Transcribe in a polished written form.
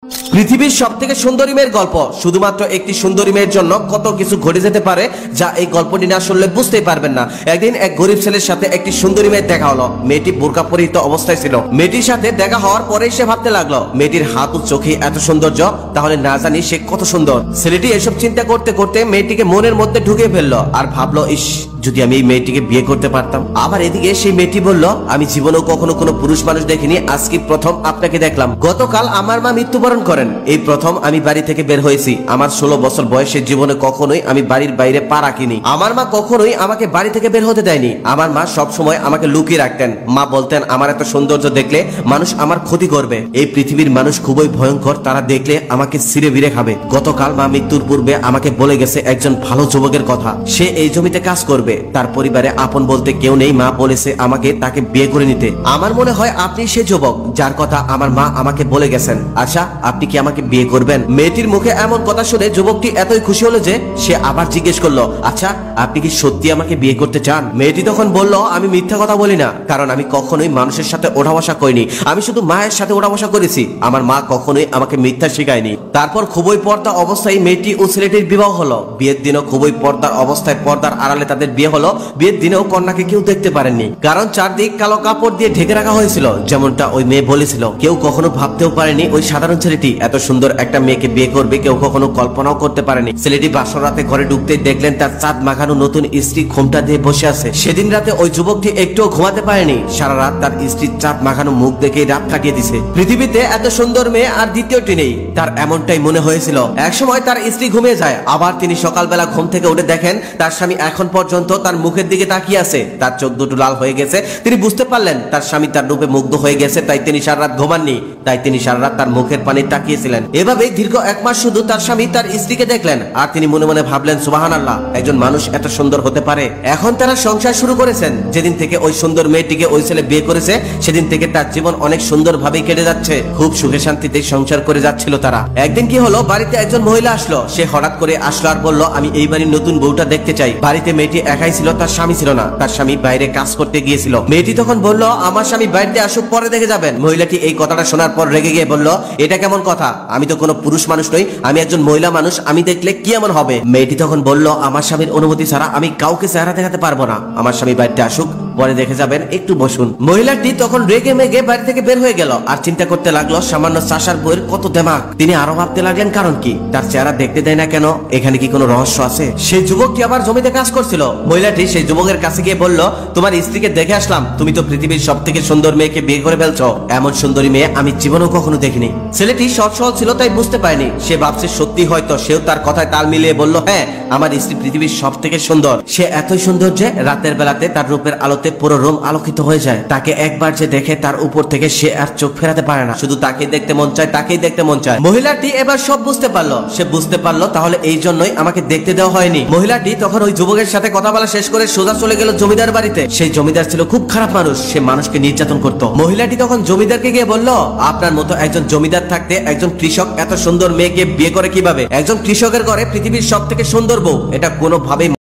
পৃথিবীর সবথেকে সুন্দরী মেয়ের গল্প। শুধুমাত্র একটি সুন্দরী মেয়ের জন্য কত কিছু ঘটে যেতে পারে যা এই গল্পটি না শুনলে বুঝতেই পারবেন না। একদিন এক গরিব ছেলের সাথে একটি সুন্দরী মেয়ের দেখা হলো। মেয়েটি বোরকা পরিহিত অবস্থায় ছিল। মেয়েটির সাথে দেখা হওয়ার পরেই সে ভাবতে লাগলো, মেয়েটির হাত ও চোখে এত সৌন্দর্য, তাহলে না জানি সে কত সুন্দর। ছেলেটি এসব চিন্তা করতে করতে মেয়েটিকে মনের মধ্যে ঢুকে ফেললো আর ভাবলো, ইস, যদি আমি এই মেয়েটিকে বিয়ে করতে পারতাম। আবার এদিকে সেই মেয়েটি বলল, আমি জীবনেও কখনো কোনো পুরুষ মানুষ দেখিনি, আজকে প্রথম আপনাকে দেখলাম। গতকাল আমার মা মৃত্যুবরণ করেন, এই প্রথম আমি বাড়ি থেকে বের হয়েছি। আমার 16 বছর বয়সে জীবনে কখনোই আমি বাড়ির বাইরে পা রাখিনি। আমার মা কখনোই আমাকে বাড়ি থেকে বের হতে দেয়নি। আমার মা সব সময় আমাকে লুকিয়ে রাখতেন। মা বলতেন, আমার এত সৌন্দর্য দেখলে মানুষ আমার ক্ষতি করবে। এই পৃথিবীর মানুষ খুবই ভয়ঙ্কর, তারা দেখলে আমাকে ছিঁড়ে বিড়ে খাবে। গতকাল মা মৃত্যুর পূর্বে আমাকে বলে গেছে একজন ভালো যুবকের কথা, সে এই জমিতে কাজ করবে। তার পরিবারে আপন বলতে কেউ নেই। মা বলেছে আমাকে তাকে বিয়ে করে নিতে। আমার মনে হয় আপনি সে যুবক যার কথা আমার মা আমাকে বলে গেছেন। আচ্ছা, আপনি কি আমাকে বিয়ে করবেন? মেয়েটির মুখে এমন কথা শুনে যুবকটি এতই খুশি হলো যে সে আবার জিজ্ঞেস করলো, আচ্ছা, আপনি কি সত্যি আমাকে বিয়ে করতে চান? মেয়েটি তখন বলল, আমি মিথ্যা কথা বলি না, কারণ আমি কখনোই মানুষের সাথে ওঠা বসা করিনি। আমি শুধু মায়ের সাথে ওঠা বসা করেছি। আমার মা কখনোই আমাকে মিথ্যা শেখায়নি। তারপর খুবই পর্দা অবস্থায় মেয়েটি ও ছেলেটির বিবাহ হলো। বিয়ের দিনও খুবই পর্দার অবস্থায়, পর্দার আড়ালে তাদের বিয়ে হলো। বিয়ের দিনেও কন্যাকে কেউ দেখতে পারেননি, কারণ চারদিক কালো কাপড় দিয়ে ঢেকে রাখা হয়েছিল, যেমনটা ওই মেয়ে বলেছিল। কেউ কখনো ভাবতেও পারেনি ওই সাধারণ ছেলেটি এত সুন্দর একটা মেয়েকে বিয়ে করবে। কেউ কখনো কল্পনাও করতে পারেনি। ছেলেটি বাসর রাতে ঘরে ঢুকতেই দেখলেন তার চাঁদ মাখানো নতুন স্ত্রী ঘোমটা দিয়ে বসে আছে। সেদিন রাতে ওই যুবকটি একটুও ঘুমাতে পারেনি। সারা রাত তার স্ত্রীর চাঁদ মাখানো মুখ দেখে রাত কাটিয়ে দিছে। পৃথিবীতে এত সুন্দর মেয়ে আর দ্বিতীয়টি নেই, তার এমনটাই মনে হয়েছিল। একসময় তার স্ত্রী ঘুমিয়ে যায়, আবার তিনি সকালবেলা ঘুম থেকে উঠে দেখেন তার স্বামী এখন পর্যন্ত তার মুখের দিকে তাকিয়ে আছে। তার চোখ দুটো লাল হয়ে গেছে। তিনি বুঝতে পারলেন তার স্বামী তার রূপে মুগ্ধ হয়ে গেছে, তাই তিনি সারা রাত ঘুমাননি। তাই তিনি সারা রাত তার মুখের পানে তাকিয়েছিলেন। এভাবে দীর্ঘ 1 মাস শুধু তার স্বামী তার স্ত্রীকে দেখলেন আর তিনি মনে মনে ভাবলেন, সুবহানাল্লাহ, একজন মানুষ এত সুন্দর হতে পারে। এখন তারা সংসার শুরু করেছেন। যেদিন থেকে ওই সুন্দর মেয়েটিকে ওই ছেলে বিয়ে করেছে, সেদিন থেকে তার জীবন অনেক সুন্দর ভাবেই কেটে যাচ্ছে। খুব সুখে শান্তিতে সংসার করে যাচ্ছিল তারা। একদিন কি হলো, বাড়িতে একজন মহিলা আসলো। সে হঠাৎ করে আসলো আর বলল, আমি এই বাড়ির নতুন বউটা দেখতে চাই। বাড়িতে মেয়েটি একাই ছিল, তার স্বামী ছিল না। তার স্বামী বাইরে কাজ করতে গিয়েছিল। মেয়েটি তখন বলল, আমার স্বামী বাড়িতে আসুক, পরে দেখে যাবেন। মহিলাটি এই কথাটা শোনার পর রেগে গিয়ে বলল, এটা কেমন কথা? আমি তো কোনো পুরুষ মানুষ নই, আমি একজন মহিলা মানুষ, আমি দেখলে কি এমন হবে? মেয়েটি তখন বলল, আমার স্বামীর অনুমতি ছাড়া আমি কাউকে চেহারা দেখাতে পারবো না। আমার স্বামী বাড়িতে আসুক, পরে দেখে যাবেন, একটু বসুন। মহিলাটি তখন রেগে মেগে বাড়ি থেকে বের হয়ে গেল আর চিন্তা করতে লাগলো সামান্য চাষার বইয়ের কত দেমাগ। তিনি আরো ভাবতে লাগলেন, কারণ কি? তার চেহারা দেখতে দেয় না কেন? এখানে কি কোনো রহস্য আছে? সেই যুবকটি আবার জমিতে কাজ করছিল। মহিলাটি সেই যুবকের কাছে গিয়ে বলল, তোমার স্ত্রীকে দেখে আসলাম, তুমি তো পৃথিবীর সব থেকে সুন্দর মেয়েকে বিয়ে করে ফেলছো। এমন সুন্দরী মেয়ে আমি জীবনেও কখনো দেখিনি। ছেলেটি সৎ সহজ ছিল, তাই বুঝতে পারেনি। সে ভাবছে সত্যি হয়তো। সেও তার কথায় তাল মিলিয়ে বলল, হ্যাঁ, আমার স্ত্রী পৃথিবীর সব থেকে সুন্দর। সে এতই সুন্দর যে রাতের বেলাতে তার রূপের আলোতে পুরো রুম আলোকিত হয়ে যায়। তাকে একবার যে দেখে তার উপর থেকে সে আর চোখ ফেরাতে পারে না। শুধু তাকেই দেখতে মন চায়, তাকেই দেখতে মন চায়। মহিলাটি এবার সব বুঝতে পারলো। সে বুঝতে পারলো তাহলে এই জন্যই আমাকে দেখতে দেওয়া হয়নি। মহিলাটি তখন ওই যুবকের সাথে কথা বলা শেষ করে সোজা চলে গেল জমিদার বাড়িতে। সেই জমিদার ছিল খুব খারাপ মানুষ, সে মানুষকে নির্যাতন করত। মহিলাটি তখন জমিদারকে গিয়ে বলল, আপনার মতো একজন জমিদার থাকতে একজন কৃষক এত সুন্দর মেয়েকে বিয়ে করে কিভাবে? একজন কৃষকের ঘরে পৃথিবীর সব থেকে সুন্দর বউ, এটা কোনোভাবেই